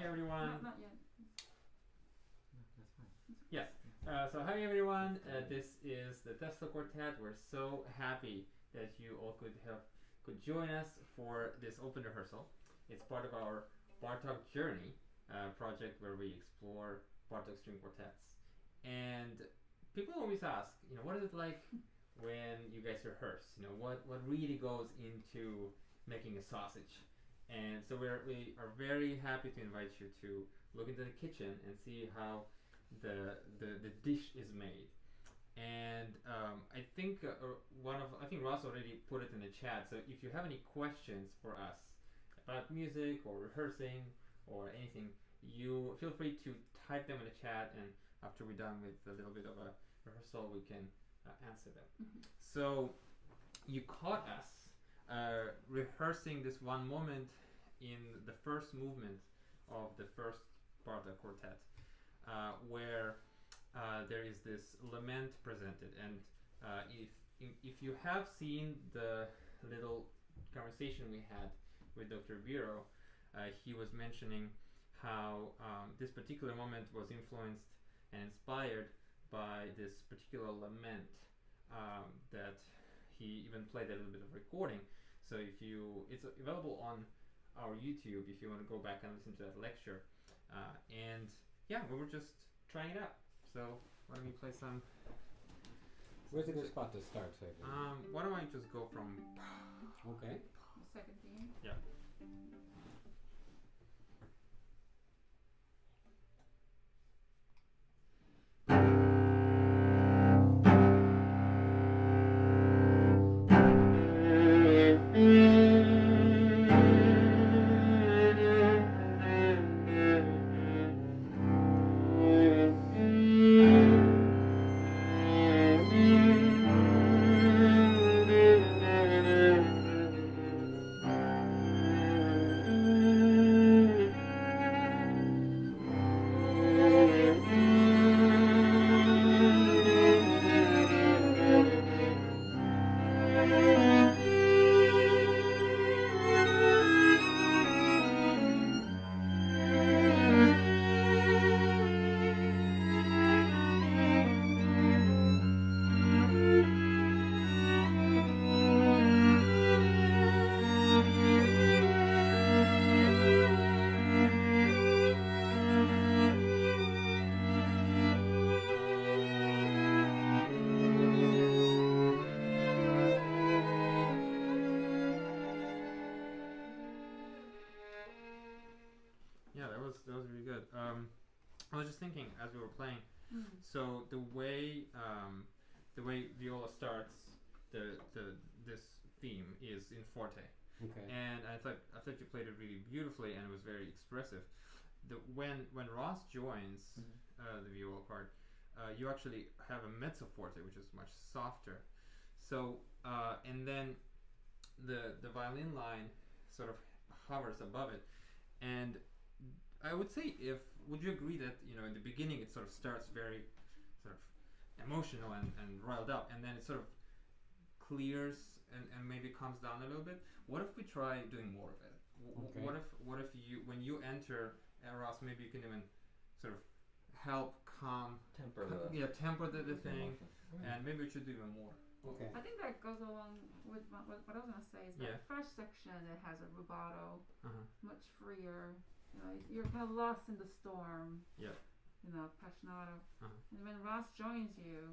everyone. No, not yet. No, that's fine. Yes. So hi everyone. This is the Tesla Quartet. We're so happy that you all could join us for this open rehearsal. It's part of our Bartok Journey project where we explore Bartok string quartets. And people always ask, what is it like when you guys rehearse? What really goes into making a sausage? And so we are very happy to invite you to look into the kitchen and see how the dish is made. And I think Ross already put it in the chat. So if you have any questions for us about music or rehearsing or anything, you feel free to type them in the chat, and after we're done with a little bit of a rehearsal, we can answer them. Mm-hmm. So you caught us rehearsing this one moment in the first movement of the first Bartok quartet, where there is this lament presented, and if you have seen the little conversation we had with Dr. Biro, he was mentioning how this particular moment was influenced and inspired by this particular lament that he even played a little bit of recording. So it's available on our YouTube if you want to go back and listen to that lecture. And yeah, we were just trying it out. So why don't we play some? Where's a good spot to start, so why don't I just go from? Okay. The second theme. Yeah. That was really good. I was just thinking as we were playing. So the way viola starts this theme is in forte. Okay. And I thought you played it really beautifully, and it was very expressive. When Ross joins the viola part, you actually have a mezzo forte, which is much softer. So and then the violin line sort of hovers above it, and I would say, would you agree that in the beginning it sort of starts very sort of emotional and riled up, and then it sort of clears and maybe calms down a little bit? What if we try doing more of it? Okay. What if you, when you enter Ross, maybe you can even sort of help temper the thing, and maybe we should do even more. Okay. I think that goes along with what I was going to say. Is that first section that has a rubato, much freer. You're kind of lost in the storm. Yeah. Passionato. And when Ross joins you,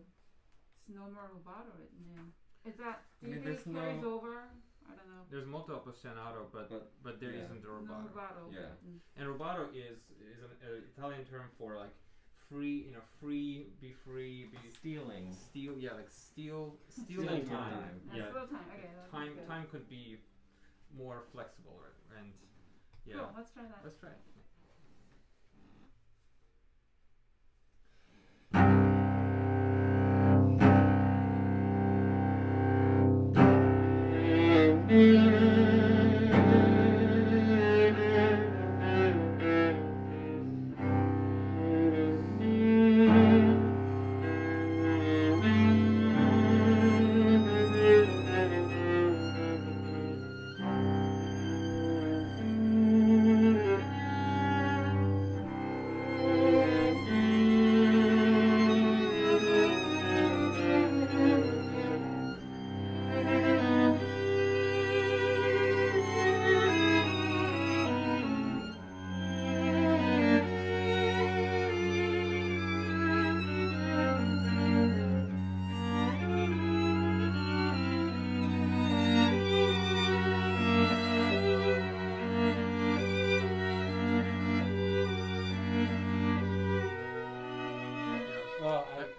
it's no more rubato written in. Is that? Do you think it carries over? I don't know. There's molto appassionato, but there isn't a rubato. No rubato. Yeah. And rubato is an Italian term for like free, be free, be stealing. Steal, yeah, like stealing time. Yeah. Steal time. Okay. Time could be more flexible, right? And yeah. Cool. Let's try that. Let's try it.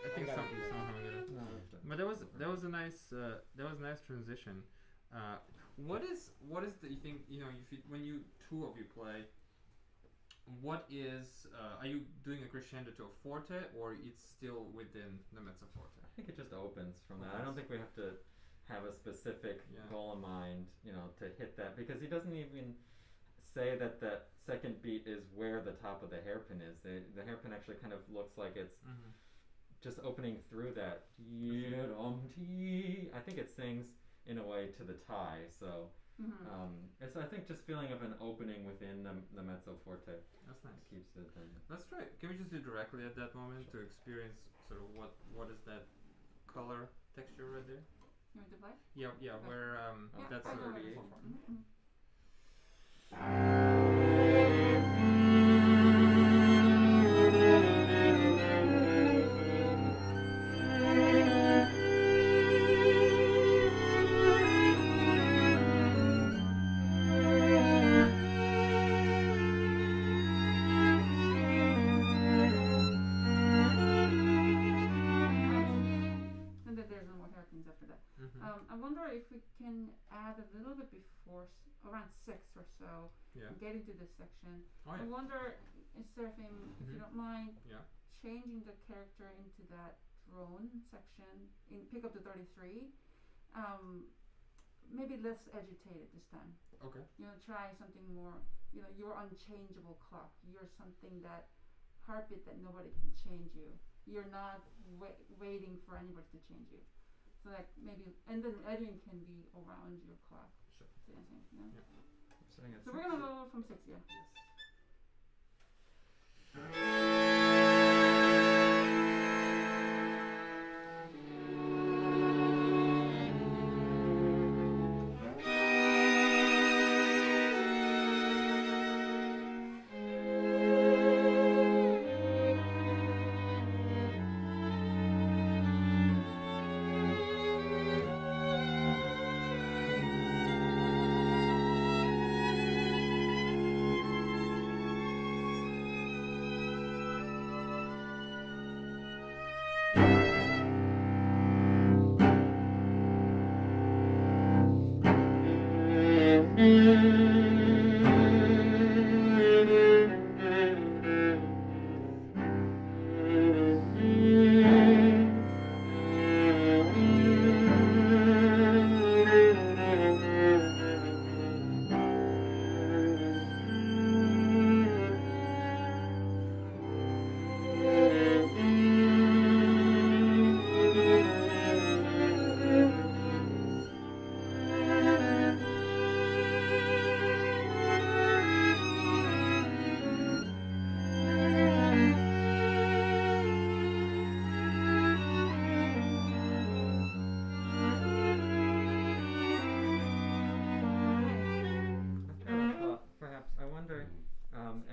I think somehow I'm gonna. No. But that was a nice transition. What is the you think if when you two of you play, what is are you doing a crescendo to a forte or it's still within the mezzo forte? I think it just opens from that. I don't think we have to have a specific goal in mind, to hit that, because he doesn't even say that that second beat is where the top of the hairpin is. The hairpin actually kind of looks like it's just opening through that. I think it sings in a way to the tie, so it's I think just feeling of an opening within the mezzo forte. That's nice. Keeps it. Let's try it. Can we just do directly at that moment to experience sort of what is that color texture right there? You want to play? Yeah, Okay. where that's I'll go 38. over. And then there's no more hairpins after that. I wonder if we can add a little bit before, around 6 or so, and get into this section. Oh, I wonder, Serafim, if you don't mind, Yeah. changing the character into that drone section, pick up the 33, maybe less agitated this time. Okay. Try something more, you're unchangeable clock. You're something that heartbeat that nobody can change you. You're not waiting for anybody to change you. So like maybe, and then Edwin can be around your clock. Sure. Dancing, Yeah. Sitting at So 6. we're gonna go from 6, yeah.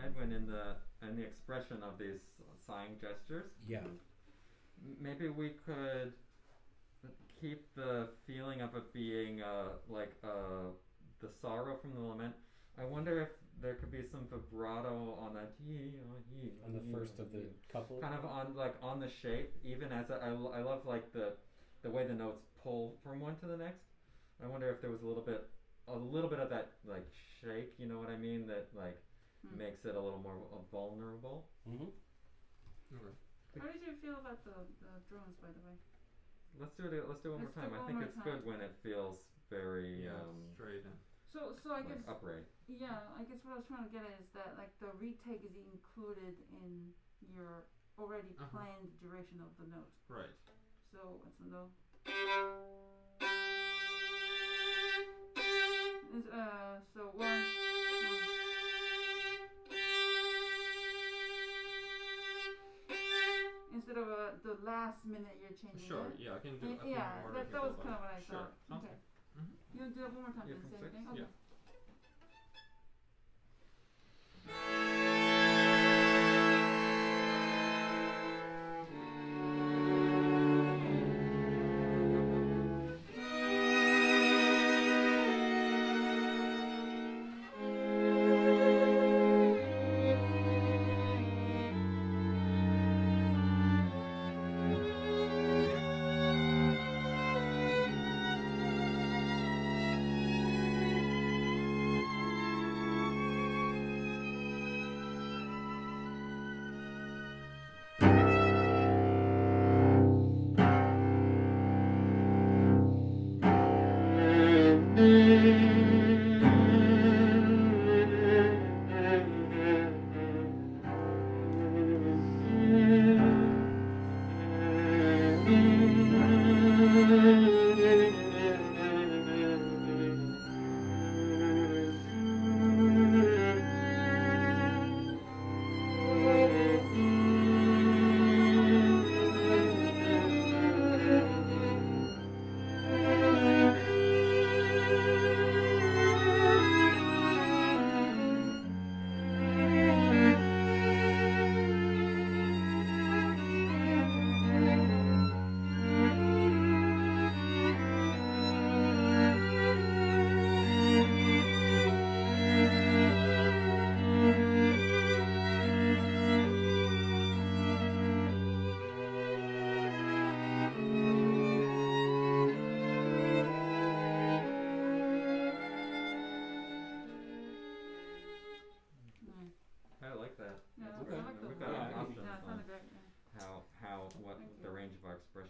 Edwin in the expression of these sighing gestures. Yeah. Maybe we could keep the feeling of it being the sorrow from the lament. I wonder if there could be some vibrato on that On the first of the couple. kind of on the shape, even as I love like the way the notes pull from one to the next. I wonder if there was a little bit of that like shake, you know what I mean, that like makes it a little more vulnerable. Mm-hmm. Okay. How did you feel about the drones, by the way? Let's do it one more time. I think it's good when it feels very straight and So I guess upright. Yeah, I guess what I was trying to get at is that like the retake is included in your already planned duration of the note. right. So it's a note. So one. Instead of the last minute you're changing Sure. it. Yeah, I can do. Yeah, that was kind of what I Sure. thought. Sounds Okay. good. Mm-hmm. You want to do it one more time? Yeah, The from same six? thing. Okay. Yeah.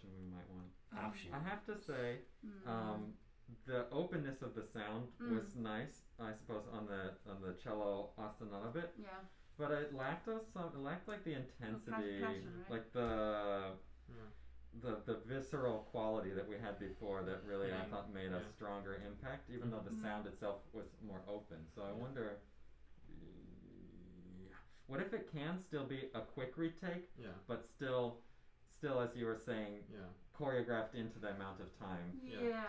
discussion we might want. Option. I have to say, the openness of the sound was nice, I suppose, on the cello ostinato bit. Yeah. But it lacked like the intensity, passion, right? like the visceral quality that we had before that really I thought made a stronger impact, even though the sound itself was more open. So I wonder, what if it can still be a quick retake, but still as you were saying, choreographed into the amount of time. Yeah.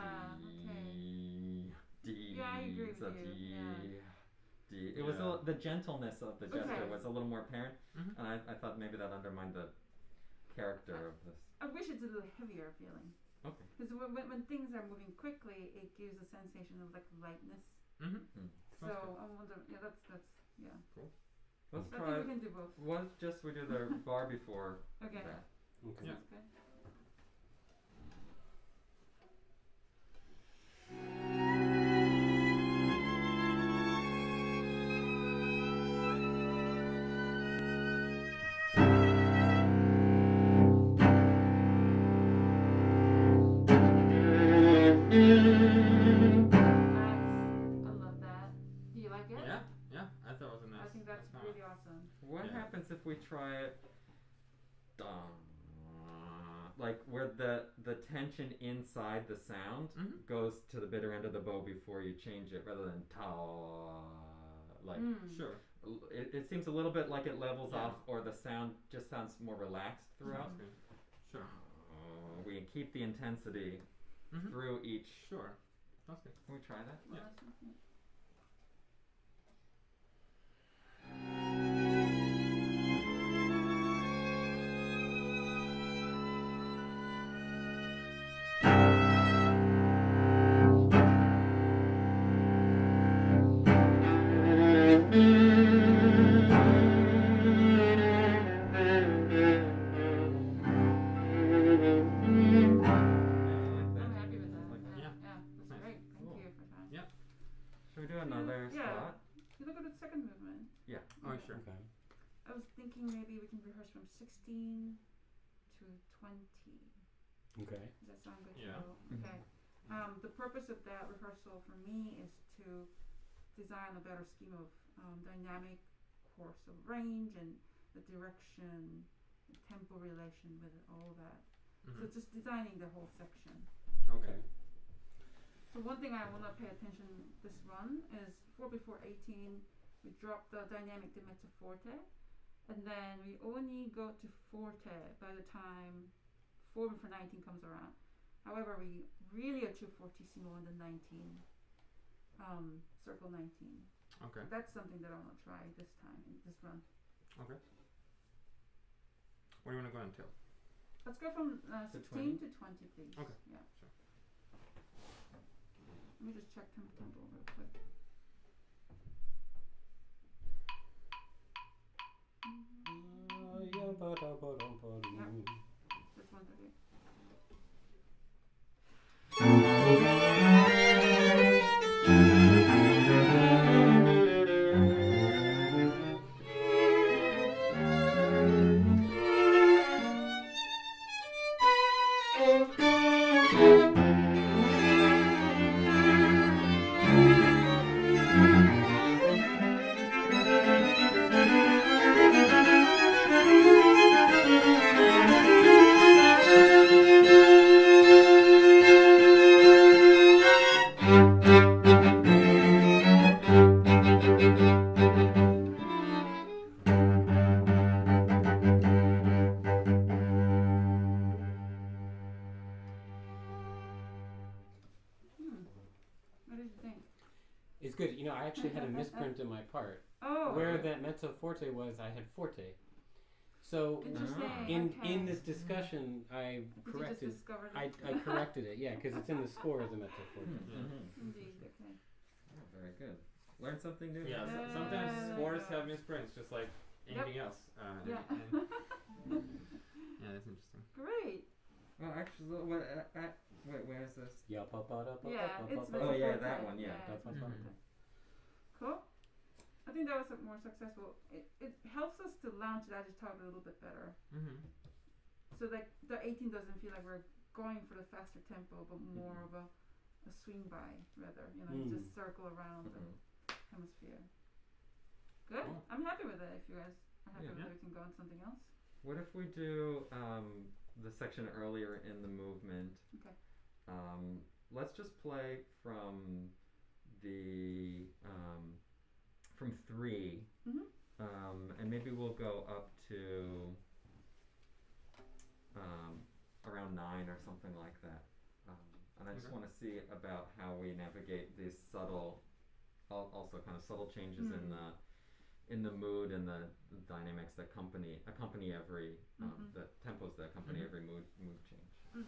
Okay. D. Yeah, I agree with so you. D. Yeah. D. It was the gentleness of the gesture was a little more apparent, and I thought maybe that undermined the character of this. I wish it's a little heavier feeling. Okay. Because when things are moving quickly, it gives a sensation of like lightness. So I wonder. Yeah, that's Cool. Let's I try. think we can do both. What just we do the bar before Okay. that. Okay. Yeah. That's good. I love that. Do you like it? Yeah, I thought it was a nice. I think that's nice really awesome. What happens if we try it like where the tension inside the sound goes to the bitter end of the bow before you change it rather than ta, like Sure. it seems a little bit like it levels off, or the sound just sounds more relaxed throughout. Sure. We keep the intensity through each. Sure. That's good. Can we try that? Well, Yeah. that's- I'm happy with that. Yeah. That's Nice. great. Thank Cool. you for trying. Yeah. Should we do another spot? You look at the second movement. Oh, sure. Okay. I was thinking maybe we can rehearse from 16 to 20. Okay. Does that sound good? Yeah. to you? Okay. The purpose of that rehearsal for me is to design a better scheme of dynamic course of range and the direction, the tempo relation with it, all that. So just designing the whole section. Okay. So one thing I want to pay attention this run is 4 before 18, we drop the dynamic to mezzo forte, and then we only go to forte by the time 4 before 19 comes around. However, we really achieve fortissimo in the 19, circle 19. Okay. That's something that I want to try this time, in this run. Okay. What do you want to go until? Let's go from 16 to 20, please. Okay. Yeah. Sure. Let me just check tempo real quick. That's 1:30. What did you think? It's good. You know, I actually had a misprint in my part. Oh. Where that mezzo forte was, I had forte. So Interesting. in this discussion, I corrected. You just discovered I corrected it, yeah, because it's in the score as a mezzo forte. Indeed. Okay. Oh, very good. Learn something new. Yeah. Sometimes scores have misprints, just like anything else. Yeah. Yeah, that's interesting. Great. Well, actually, what? Wait, where is this? Yeah, it's Oh, yeah, forte. that one, yeah. Cool. I think that was more successful. It helps us to launch the agitato a little bit better. So like the 18 doesn't feel like we're going for the faster tempo, but more of a swing by rather. You know, just circle around the hemisphere. Good. Cool. I'm happy with it. If you guys are happy with it, we can go on something else. What if we do the section earlier in the movement? Okay. Let's just play from the from 3, and maybe we'll go up to around 9 or something like that. And I just want to see about how we navigate these subtle, also kind of subtle changes in the mood and the dynamics that accompany every the tempos that accompany every mood change.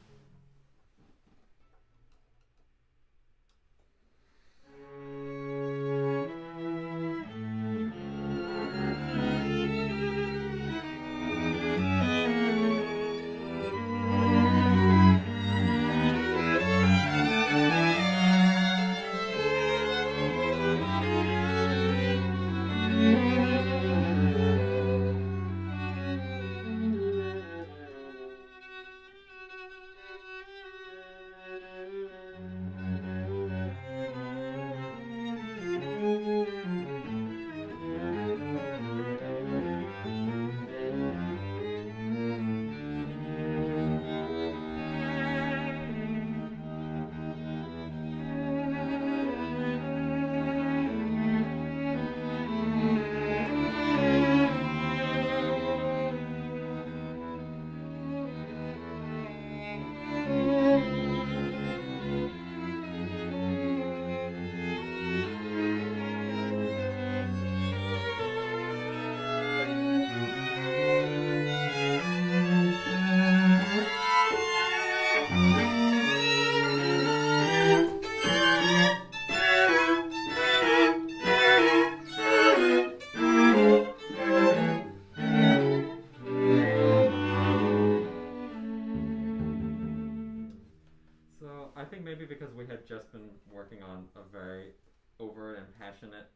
I think maybe because we had just been working on a very overt and passionate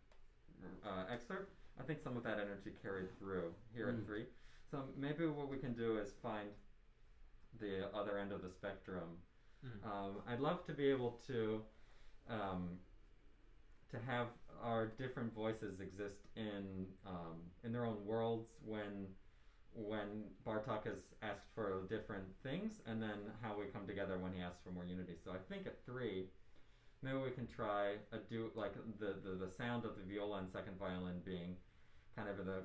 excerpt, I think some of that energy carried through here at 3. So maybe what we can do is find the other end of the spectrum. I'd love to be able to have our different voices exist in their own worlds when Bartok has asked for different things, and then how we come together when he asks for more unity. So I think at 3, maybe we can try like the sound of the viola and second violin being kind of the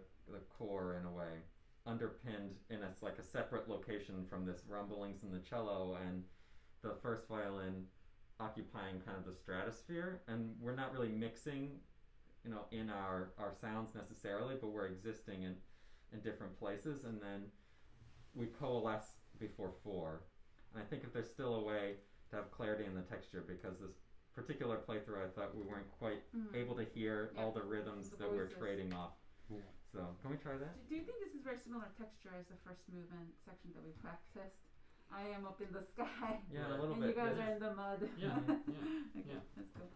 core in a way, underpinned in like a separate location from this rumblings in the cello, and the first violin occupying kind of the stratosphere, and we're not really mixing, in our sounds necessarily, but we're existing in different places, and then we coalesce before 4. And I think if there's still a way to have clarity in the texture, because this particular playthrough I thought we weren't quite able to hear all the rhythms that we're trading off. So can we try that? Do you think this is very similar texture as the first movement section that we practiced? I am up in the sky. Yeah, a little and bit. you guys are in the mud. Yeah, Okay, that's cool.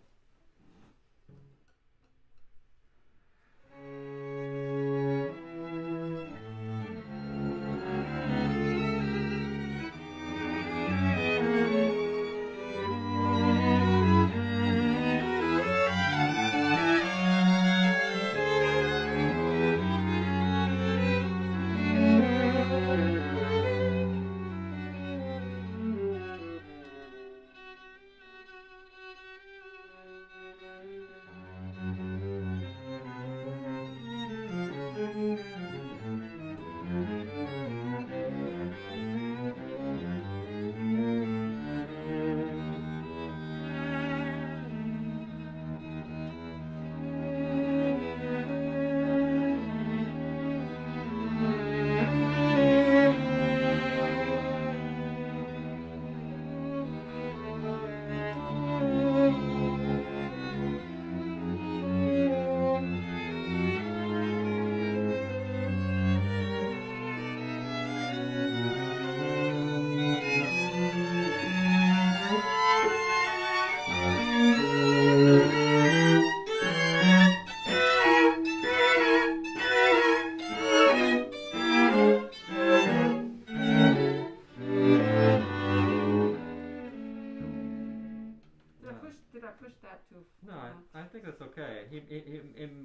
I pushed that too? No, I think that's okay.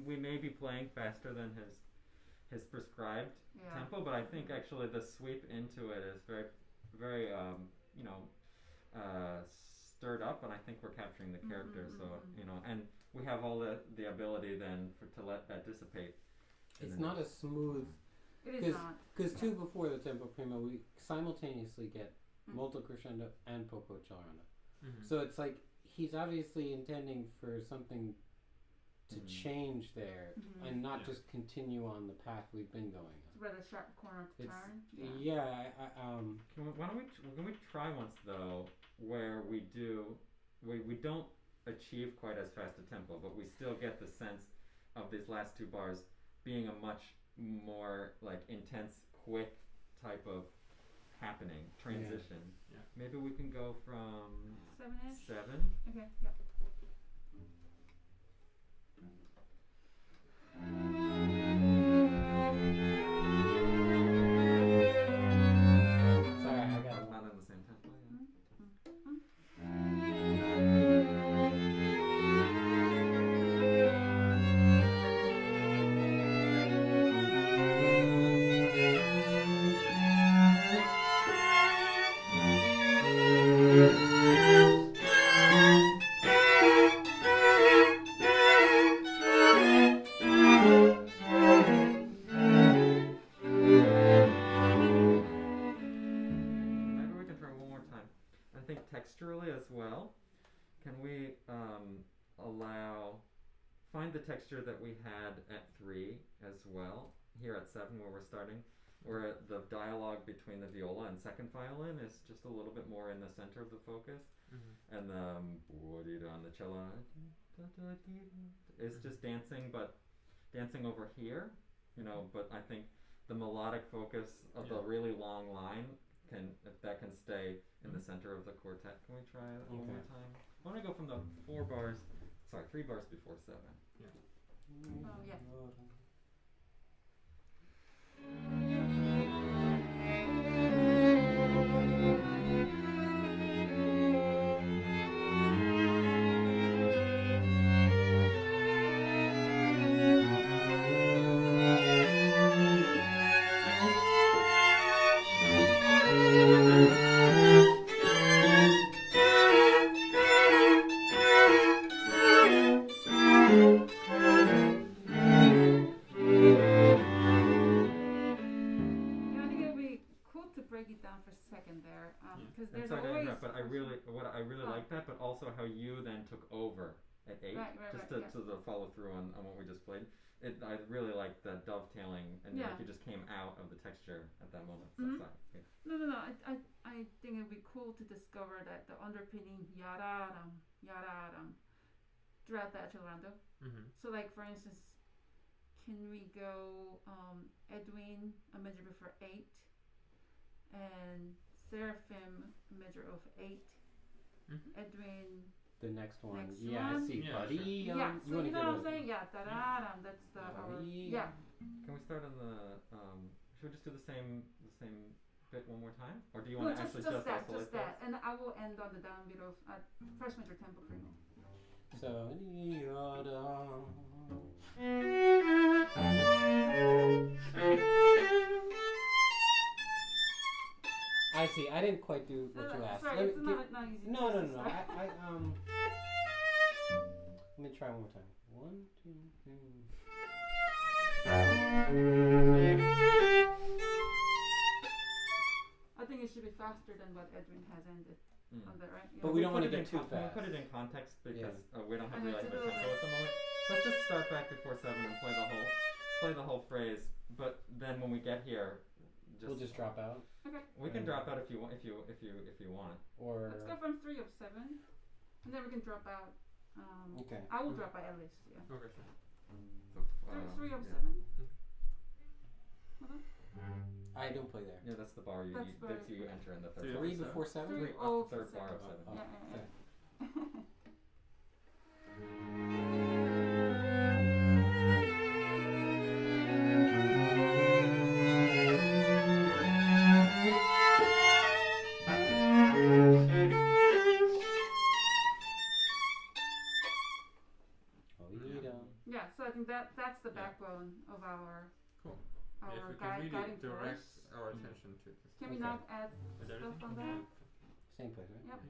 We may be playing faster than his prescribed tempo, but I think actually the sweep into it is very, very, stirred up, and I think we're capturing the character. So and we have all the ability then to let that dissipate. It's not as smooth. It is not. Because too, before the tempo primo, we simultaneously get molto crescendo and poco accelerando. So it's like he's obviously intending for something to change there and not just continue on the path we've been going on. Where the sharp corner to turn. Can we try once though where we don't achieve quite as fast a tempo, but we still get the sense of these last two bars being a much more like intense, quick type of happening transition. Yeah. Maybe we can go from 7-ish. 7. Okay. Yeah. Sorry, I got Not in the same tempo. Find the texture that we had at 3 as well, here at 7 where we're starting, where the dialogue between the viola and second violin is just a little bit more in the center of the focus, and on the cello is just dancing, but dancing over here, but I think the melodic focus of the really long line if that can stay in the center of the quartet. Can we try it one more time? I want to go from the 3 bars before 7. Yeah. Oh, yeah. I really like that, but also how you then took over at 8, to follow through on what we just played. I really like the dovetailing, and like you just came out of the texture at that moment. So No. I think it would be cool to discover that the underpinning yada-dum throughout the accelerando. So like for instance, can we go Edwin a measure before 8 and Serafim a measure of 8, Edwin the next one. Next I one. see. Yeah, Yeah, so you know what I'm saying? Yeah, da-da-dum, that's the Can we start on the should we just do the same bit one more time? Or do you want to actually just that, isolate that. And I will end on the downbeat of first major tempo primo. So I see. I didn't quite do what you asked. Sorry, it's not easy. No. I let me try one more time. 1, 2, 3. I think it should be faster than what Edwin has ended on that, right? But we don't want to get too fast. Can we put it in context because we don't have really the tempo at the moment. Let's just start back before 7 and play the whole phrase. But then when we get here, we'll just drop out. Okay. We can drop out if you want. Or let's go from 3 of 7, and then we can drop out. Okay. I will drop out at least. Yeah. Okay, sure. So, 3 of 7. Hold on. I don't play there. Yeah, that's the bar you enter in the third. 3 before 7. 3 of the third bar of 7. Yeah. So I think that's the backbone of our Cool. our If we can guiding really direct force. our attention to this. Can we Okay. not add Is stuff everything? on that? Same place, right? Yep.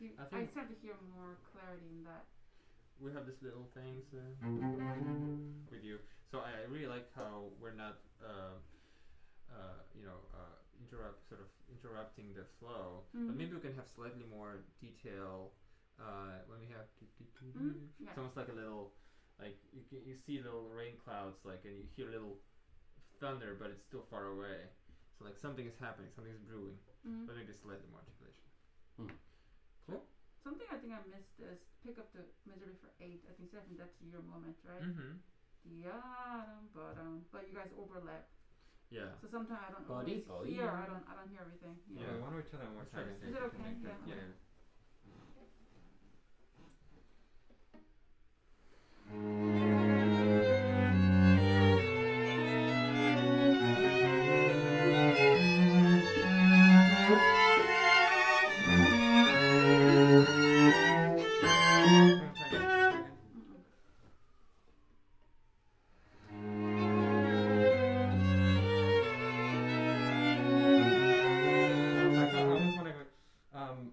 Yeah. I start to hear more clarity in that. We have these little things with you. So I really like how we're not, interrupting the flow. But maybe we can have slightly more detail when we have. Yeah. It's almost like a little, like you see little rain clouds, like, and you hear little thunder, but it's still far away. So like something is happening, something is brewing. But maybe slightly more articulation. Cool. Something I think I missed is pick up the measure for 8. I think Serafim, that's your moment, right? But you guys overlap. Yeah. So sometimes I don't Body, always hear. I don't hear everything. Yeah. Why don't we try that one more time? Let's and try see it. if we Is it can okay? make that- Yeah.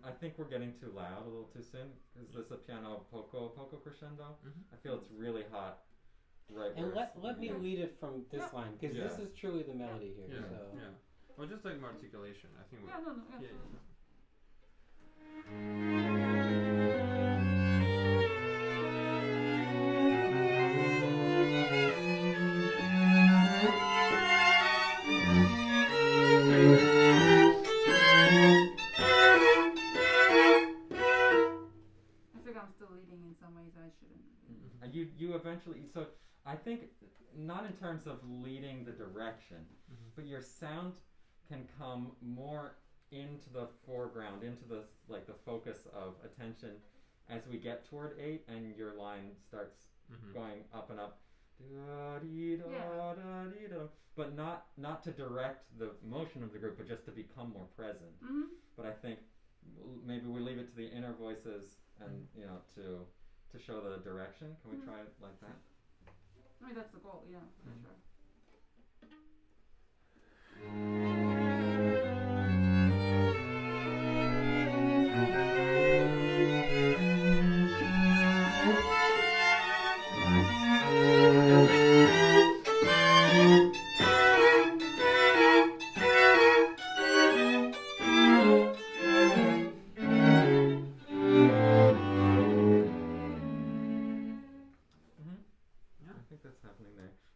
I think we're getting too loud a little too soon. Is this a piano poco crescendo? I feel it's really hot. Right. And where let me lead it from this line, because Yeah. this is truly the melody here. Yeah. So. Yeah. Well, just like more articulation. I think. Yeah, no, yeah. I think I'm still leading in some ways I shouldn't. You eventually, so I think not in terms of leading the direction, but your sound can come more into the foreground, into the the focus of attention as we get toward 8 and your line starts going up and up. But not to direct the motion of the group, but just to become more present. But I think maybe we leave it to the inner voices and to show the direction. Can we try it like that? I mean, that's the goal, yeah, for sure.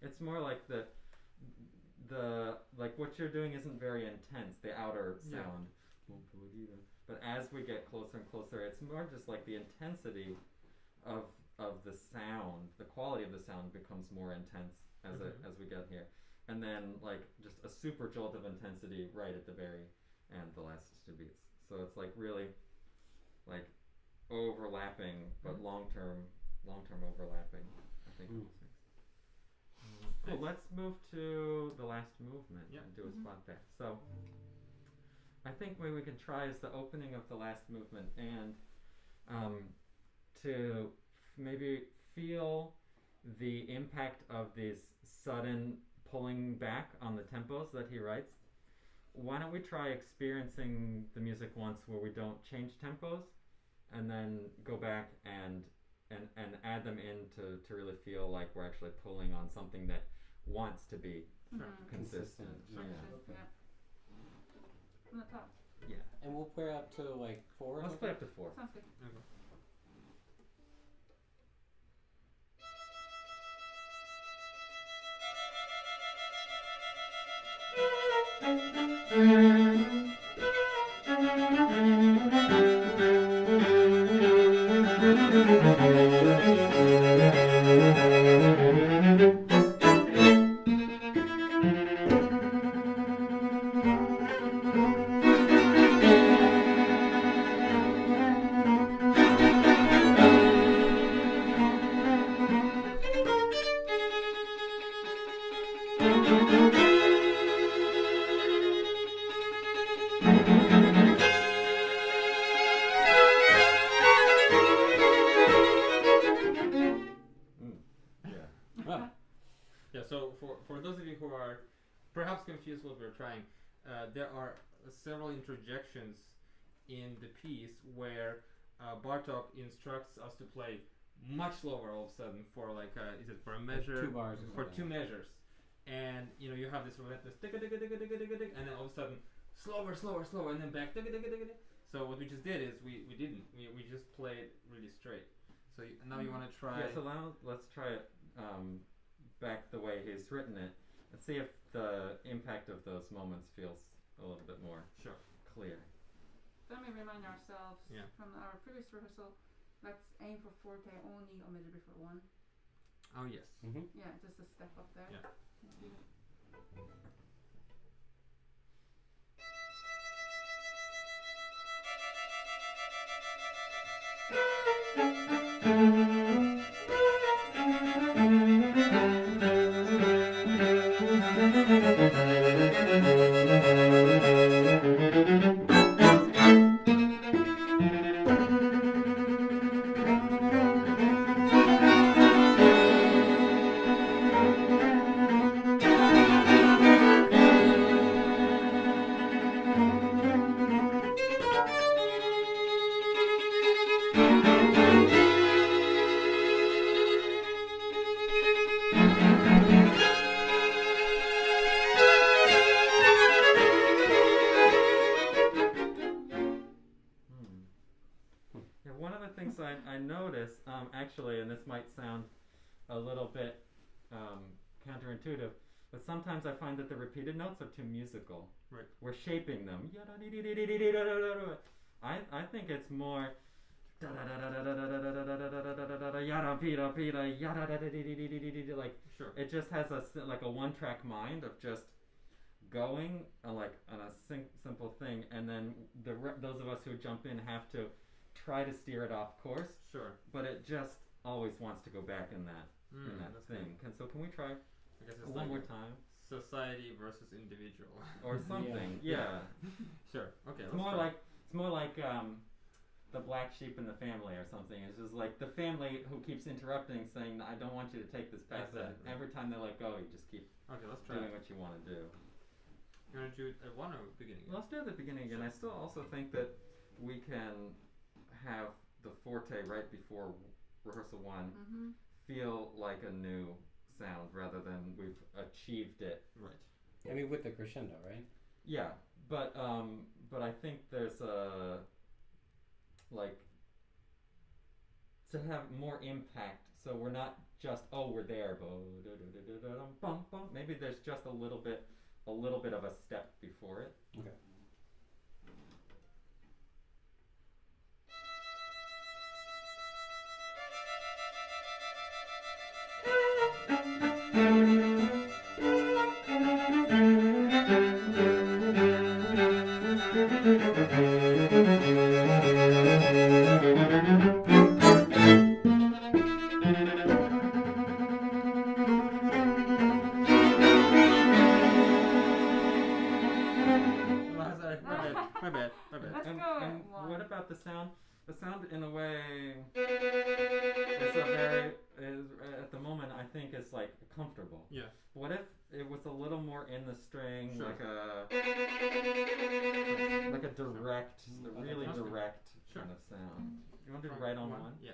It's more like the what you're doing isn't very intense, the outer sound. But as we get closer and closer, it's more just like the intensity of the sound, the quality of the sound becomes more intense as we get here. And then like just a super jolt of intensity right at the very end, the last 2 beats. So it's like really like overlapping, but long term overlapping, I think. Cool, let's move to the last movement and do a spot there. So I think what we can try is the opening of the last movement and to maybe feel the impact of these sudden pulling back on the tempos that he writes. Why don't we try experiencing the music once where we don't change tempos and then go back and add them in to really feel like we're actually pulling on something that wants to be consistent. Yeah. From the top. Yeah. And we'll play up to like 4. Let's play up to 4. Sounds good. Okay. So for those of you who are perhaps confused what we're trying, there are several interjections in the piece where Bartok instructs us to play much slower all of a sudden for like is it for a measure? 2 bars. For 2 measures, and you know you have this relentless tick, and then all of a sudden slower, and then back. So what we just did is we just played really straight. So now you want to try. Yeah. So now let's try it back the way he's written it. Let's see if the impact of those moments feels a little bit more clear. Let me remind ourselves from our previous rehearsal. Let's aim for forte only a measure before 1. Oh yes. Mm-hmm. Yeah, just a step up there. Yeah. I noticed, actually, and this might sound a little bit counterintuitive, but sometimes I find that the repeated notes are too musical. Right. We're shaping them. I think it's more like it just has a like a one-track mind of just going like on a simple thing, and then those of us who jump in have to try to steer it off course. Sure. But it just always wants to go back in that thing. So can we try I guess it's one like more time? Society versus individual. Or something. Yeah. Sure. Okay. It's more like the black sheep in the family or something. It's just like the family who keeps interrupting, saying, "I don't want you to take this path." Exactly. Every time they let go, you just keep let's try doing what you want to do. You want to do it at 1 or beginning? Let's do it at the beginning again. I still also think that we can have the forte right before rehearsal 1 feel like a new sound rather than we've achieved it. Right. I mean, with the crescendo, right? Yeah, but I think there's a like to have more impact. So we're not just we're there. Maybe there's just a little bit of a step before it. Okay. My bad. Let's And go. what about the sound? The sound, in a way, is at the moment I think is like comfortable. Yeah. What if it was a little more in the string, Sure. like a direct, really sounds good. direct Sure. kind of sound? You want to do right on one? Yeah.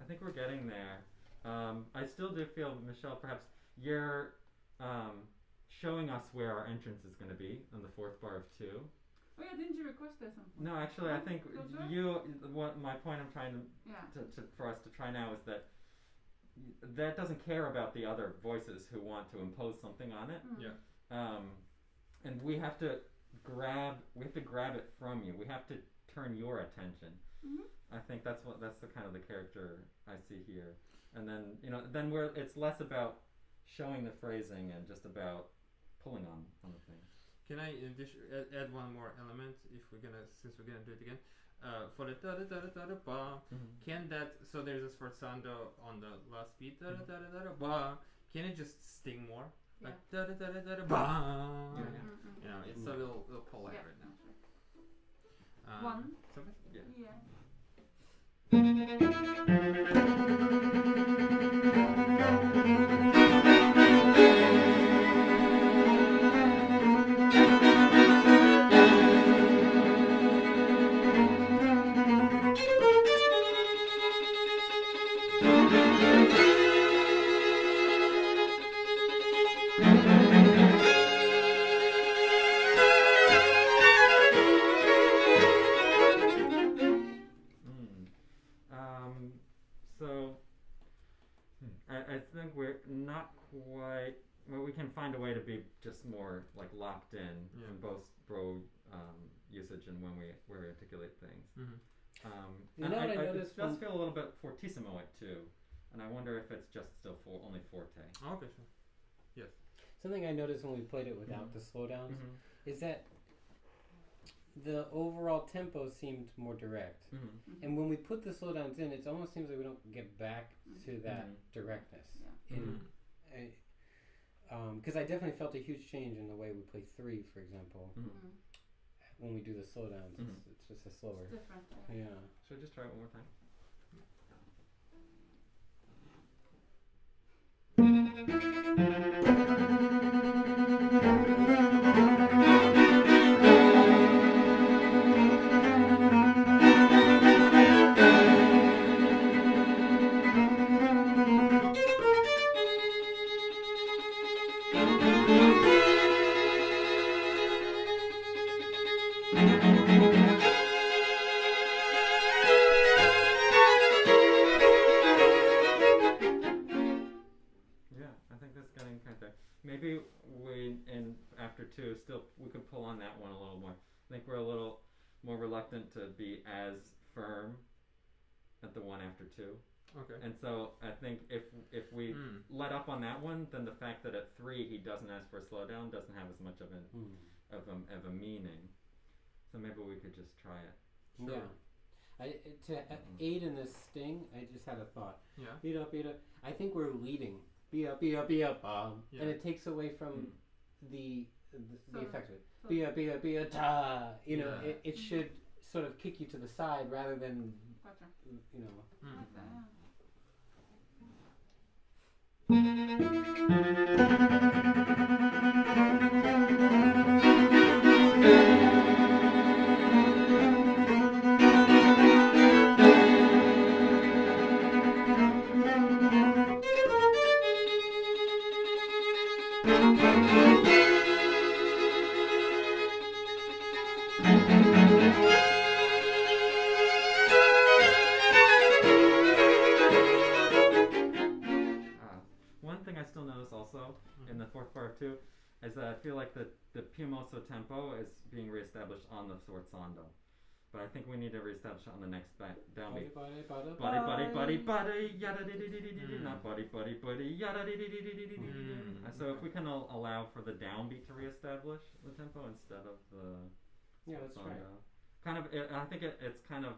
I think we're getting there. I still do feel, Michelle, perhaps you're showing us where our entrance is going to be on the 4th bar of 2. Oh yeah, didn't you request that something? No, actually, I think what my point I'm trying to for us to try now is that doesn't care about the other voices who want to impose something on it. Yeah. And we have to grab it from you. We have to turn your attention. Mm-hmm. I think that's the kind of the character I see here. And then it's less about showing the phrasing and just about pulling on the thing. Can I add one more element since we're gonna do it again? For the da da da da da ba, can that, so there's a sforzando on the last beat, da da da da da ba, can it just sting more? Yeah. Like da da da da da da ba. Mm-hmm. You know, it's a little polite right now. One. Something? Yeah. I think we're not quite. Well, we can find a way to be just more like locked in both usage and when we articulate things. You know what I noticed? It does feel a little bit fortissimo it too, and I wonder if it's just still only forte. Oh, okay, sure. Yes. Something I noticed when we played it without the slowdowns is that the overall tempo seemed more direct, and when we put the slowdowns in, it almost seems like we don't get back to that directness. Because I definitely felt a huge change in the way we play 3, for example. When we do the slowdowns, it's just a slower. It's different. Yeah. Should I just try it one more time? Maybe after 2 we could pull on that one a little more. I think we're a little more reluctant to be as firm at the one after 2. Okay. And so I think if we let up on that one, then the fact that at 3 he doesn't ask for a slowdown doesn't have as much of a meaning. So maybe we could just try it. Sure. Yeah. To aid in this sting, I just had a thought. Yeah. Beat up. I think we're leading. Be up, and it takes away from the effect of it. Be up, ta. You know, it should sort of kick you to the side rather than, you know. In the 4th bar of 2 is that I feel like the più mosso tempo is being reestablished on the sforzando, but I think we need to reestablish it on the next downbeat. Buddy, yada di di di di di, not buddy, yada di di di di di di. So if we can allow for the downbeat to reestablish the tempo instead of the sforzando, kind of. I think it's kind of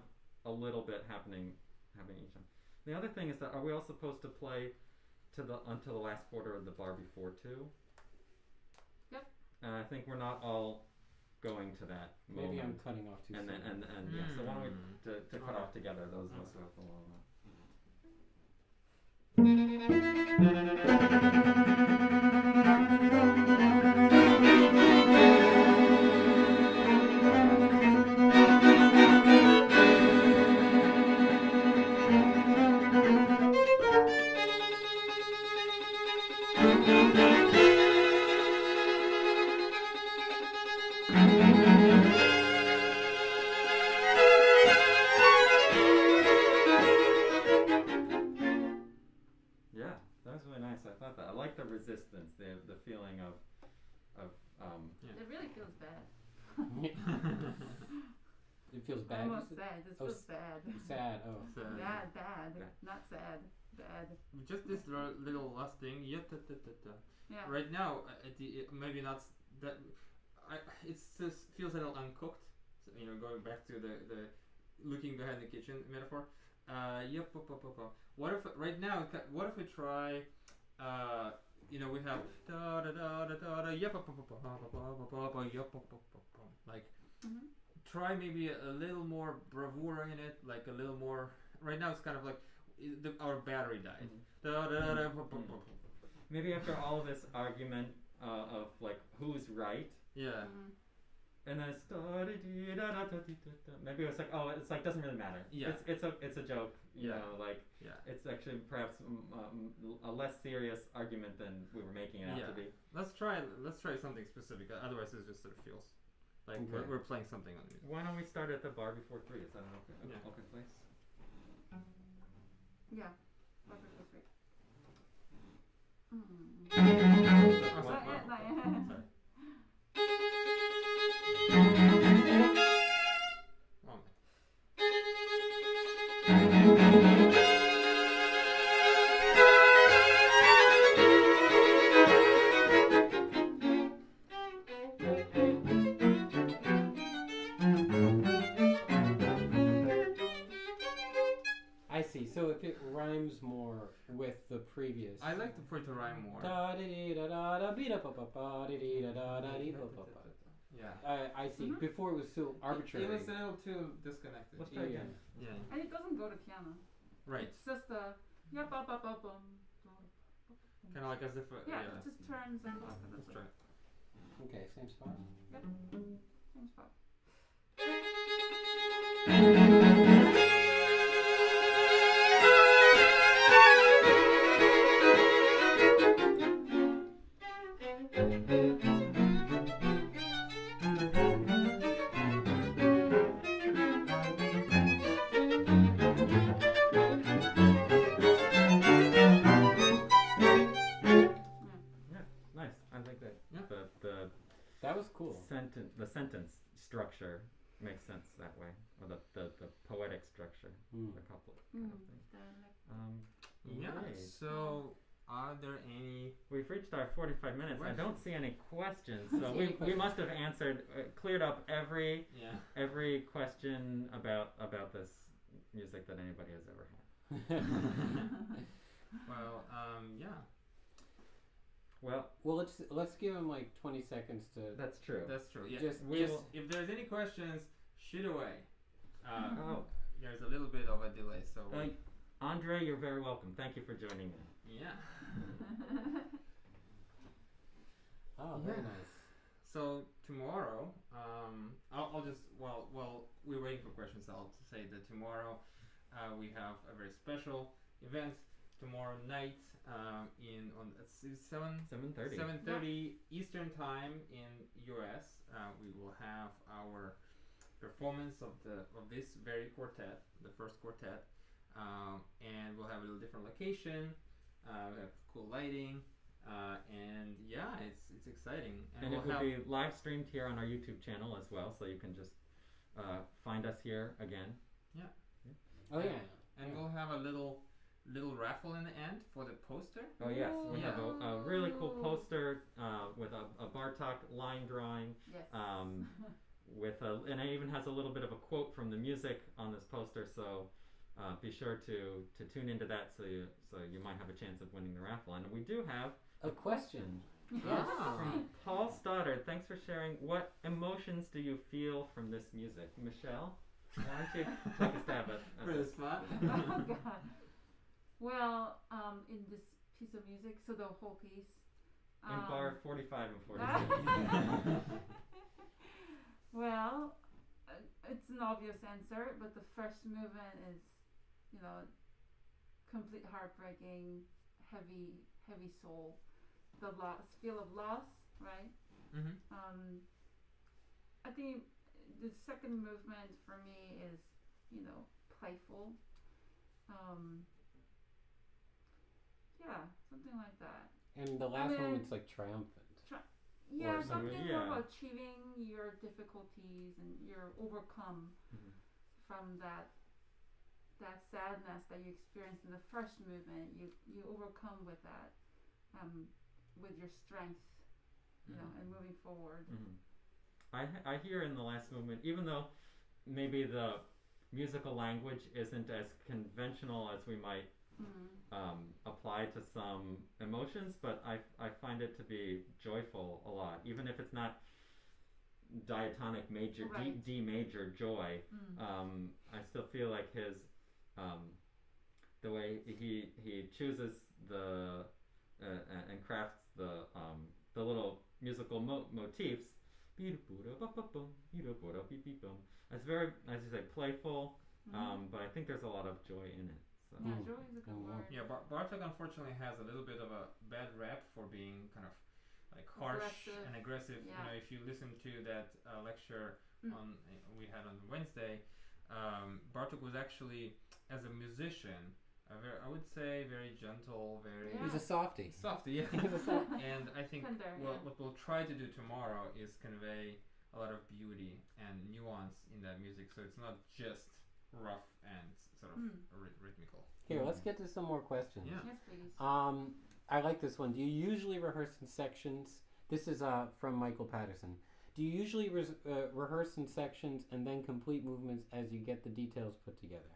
a little bit happening each time. The other thing is that are we all supposed to play until the last quarter of the bar before 2? Yep. And I think we're not all going to that moment. Maybe I'm cutting off too soon. So why don't we to cut off together those of us who have to resistance, the feeling of it really feels bad. It feels bad. Almost sad. This feels bad. Sad. Oh. Sad. Bad. Not sad. Bad. Just this little last thing. Yeah. Right now, maybe not that. It just feels a little uncooked. So, going back to the looking behind the kitchen metaphor. What if right now? What if we try? We have da da da da da like. Try maybe a little more bravura in it, like a little more. Right now, it's kind of like our battery died. Maybe after all of this argument of like who's right. Yeah. And then it's maybe it's like it's like doesn't really matter. Yeah. It's a joke. You know, like it's actually perhaps a less serious argument than we were making it out to be. Let's try something specific. Otherwise, it just sort of feels like we're playing something on the music. Why don't we start at the bar before 3? Is that an okay place? Yeah. Bar before 3. I see. So if it rhymes more with the previous. I like for it to rhyme more. Yeah. I see. Before it was so arbitrary. It was a little too disconnected. Let's try again. Yeah. And it doesn't go to piano. Right. It's just a Kind of like as if. it just turns and goes. Let's try. Okay, same spot. Yep. Same spot. That was cool. The sentence structure makes sense that way, or the poetic structure, the couplet kind of thing. Right. So, are there any? We've reached our 45 minutes. Questions? I don't see any questions, so we must have answered, cleared up every question about this music that anybody has ever had. Well, Well, let's give him like 20 seconds to. That's true. That's true. Yeah. Just if there's any questions, shoot away. There's a little bit of a delay, so. Andre, you're very welcome. Thank you for joining in. Yeah. Oh, very nice. So tomorrow, I'll just while we're waiting for questions, I'll say that tomorrow we have a very special event. Tomorrow night, on 7:30 Eastern time in US, we will have our performance of this very quartet, the first quartet, and we'll have a little different location. We have cool lighting, and it's exciting. And it will be live streamed here on our YouTube channel as well, so you can just find us here again. Yeah. Oh yeah. And we'll have a little raffle in the end for the poster. Oh yes, we have a really cool poster with a Bartok line drawing. Yes. And it even has a little bit of a quote from the music on this poster. So be sure to tune into that so you might have a chance of winning the raffle. And we do have a question. Yes. From Paul Stoddard. Thanks for sharing. What emotions do you feel from this music, Michelle? Why don't you take a stab at For the spot. Oh God. Well, in this piece of music, so the whole piece. in bar 45 and 46. Well, it's an obvious answer, but the first movement is, complete heartbreaking, heavy soul, the feel of loss, right? Mm-hmm. I think the second movement for me is, playful. Yeah, something like that. And the last moment's like triumphant. Yeah, Or something something, more yeah. about achieving your difficulties and your overcome from that sadness that you experienced in the first movement. You overcome with that, with your strength, you know, and moving forward. I hear in the last movement, even though maybe the musical language isn't as conventional as we might apply to some emotions, but I find it to be joyful a lot, even if it's not diatonic major, D major joy. I still feel like his the way he chooses the and crafts the little musical motifs. It's very, as you say, playful, but I think there's a lot of joy in it. So. Yeah, joy is a good word. Yeah, Bartok unfortunately has a little bit of a bad rap for being kind of like harsh and aggressive. Yeah. You know, if you listen to that lecture we had on Wednesday, Bartok was actually, as a musician, I would say very gentle, very. He's a softie. Softie, yeah. And I think what we'll try to do tomorrow is convey a lot of beauty and nuance in that music, so it's not just rough and sort of rhythmical. Here, let's get to some more questions. Yeah. Yes, please. I like this one. Do you usually rehearse in sections? This is from Michael Patterson. Do you usually rehearse in sections and then complete movements as you get the details put together?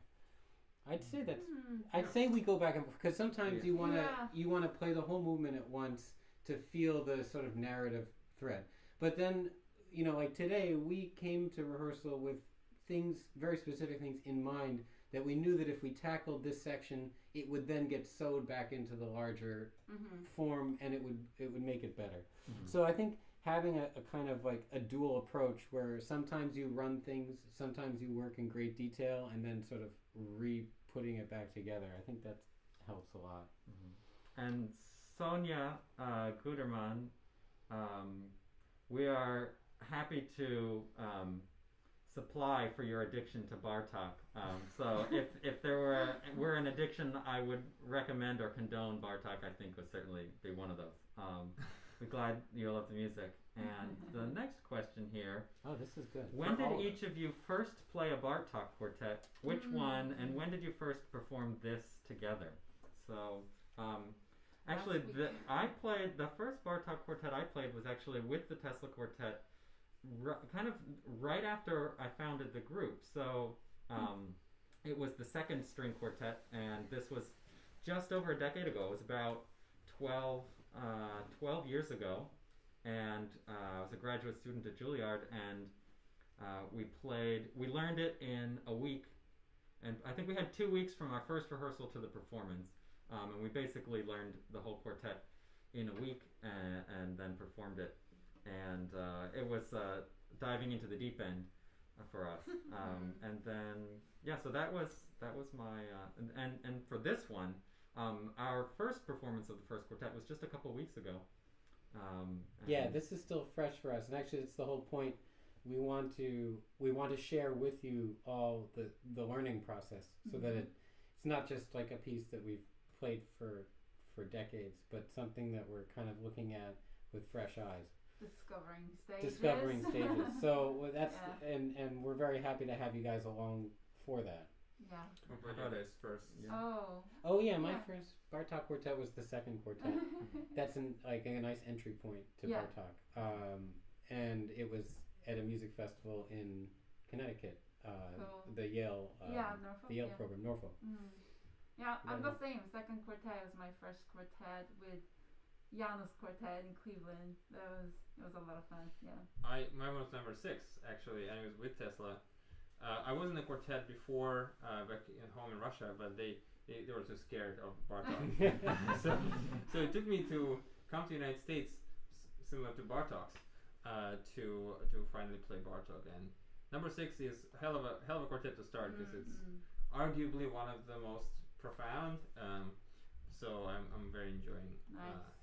I'd say that's. I'd say we go back and because sometimes you wanna play the whole movement at once to feel the sort of narrative thread. But then, you know, like today we came to rehearsal with things, very specific things in mind that we knew that if we tackled this section, it would then get sewed back into the larger form, and it would make it better. So I think having a kind of like a dual approach where sometimes you run things, sometimes you work in great detail, and then sort of putting it back together. I think that helps a lot. And Sonia Guterman, we are happy to supply for your addiction to Bartok. So if there were an addiction I would recommend or condone, Bartok I think would certainly be one of those. We're glad you love the music. And the next question here. Oh, this is good. When did each of you first play a Bartok quartet? Which one? And when did you first perform this together? So, actually, I played the first Bartok quartet I played was actually with the Tesla Quartet, kind of right after I founded the group. So, it was the second string quartet, and this was just over a decade ago. It was about 12 years ago. And I was a graduate student at Juilliard, and we learned it in a week, and I think we had 2 weeks from our first rehearsal to the performance, and we basically learned the whole quartet in a week and then performed it, and it was diving into the deep end for us, and then so that was my and for this one, our first performance of the first quartet was just a couple weeks ago. This is still fresh for us, and actually it's the whole point. We want to share with you all the learning process, so that it's not just like a piece that we've played for decades, but something that we're kind of looking at with fresh eyes. Discovering stages. So that's and we're very happy to have you guys along for that. Yeah. Bartok's first. Yeah. My first Bartok quartet was the second quartet. That's a nice entry point to Bartok. And it was at a music festival in Connecticut, the Yale, Norfolk, the Yale program, Norfolk. Yeah, I'm the same. Second quartet was my first quartet with Janusz Quartet in Cleveland. It was a lot of fun. Yeah. Mine was number 6 actually, and it was with Tesla. I was in a quartet before back at home in Russia, but they were too scared of Bartok. so it took me to come to the United States, similar to Bartok's, to finally play Bartok. And number 6 is hell of a quartet to start, because it's arguably one of the most profound. So I'm very enjoying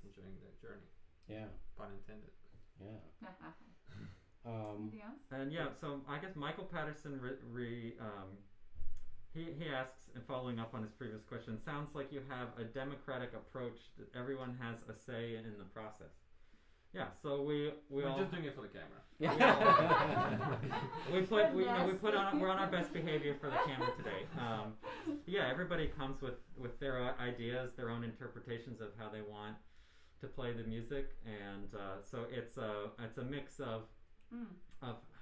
the journey. Yeah. Pun intended. Yeah. Anything else? And so I guess Michael Patterson he asks, and following up on his previous question, sounds like you have a democratic approach that everyone has a say in the process. yeah, so we're all just doing it for the camera. We're on our best behavior for the camera today. Yeah, everybody comes with their ideas, their own interpretations of how they want to play the music, and so it's a mix of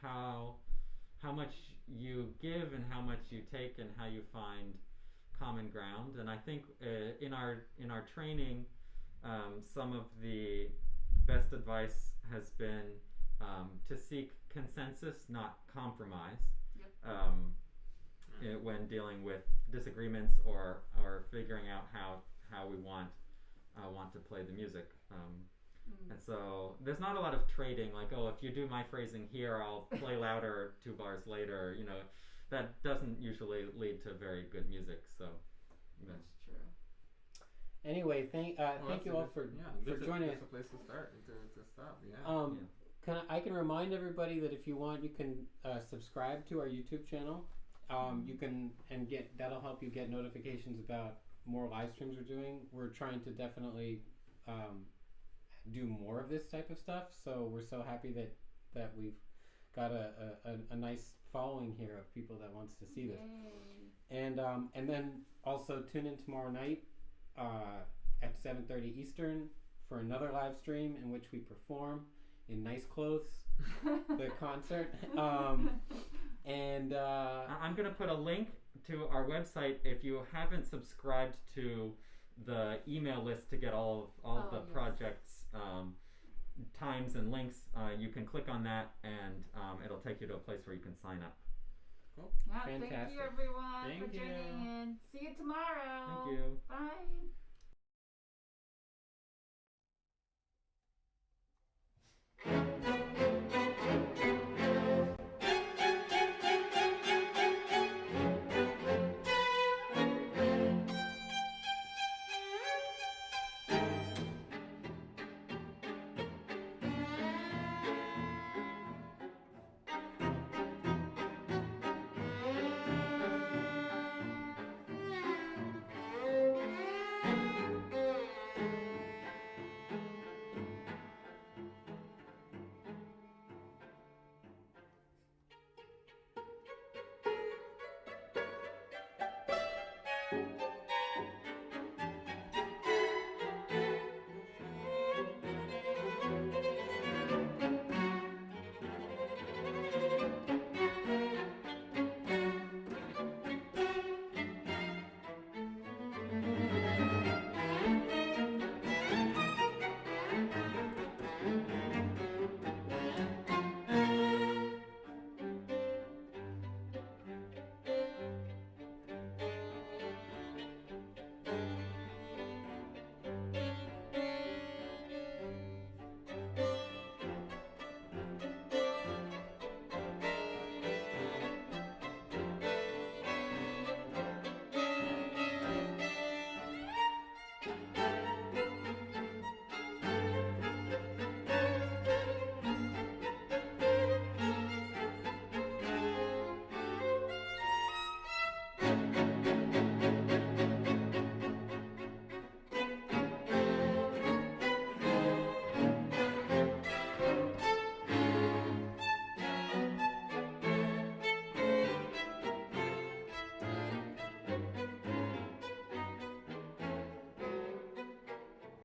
how much you give and how much you take and how you find common ground. And I think in our training, some of the best advice has been to seek consensus, not compromise. Yep. When dealing with disagreements or figuring out how we want to play the music. And so there's not a lot of trading, like, oh, if you do my phrasing here, I'll play louder 2 bars later. You know, that doesn't usually lead to very good music. So That's true. Anyway, thank you all for joining us. It's a place to start to stop. Yeah. I can remind everybody that if you want, you can subscribe to our YouTube channel. You can that'll help you get notifications about more live streams we're doing. We're trying to definitely do more of this type of stuff. So we're so happy that we've got a nice following here of people that wants to see this. And then also tune in tomorrow night at 7:30 Eastern for another live stream in which we perform in nice clothes the concert. And I'm going to put a link to our website if you haven't subscribed to the email list to get all of the projects times and links. You can click on that and it'll take you to a place where you can sign up. Cool. Yeah, Fantastic. thank you everyone Thank for you. tuning in. See you tomorrow. Thank you. Bye.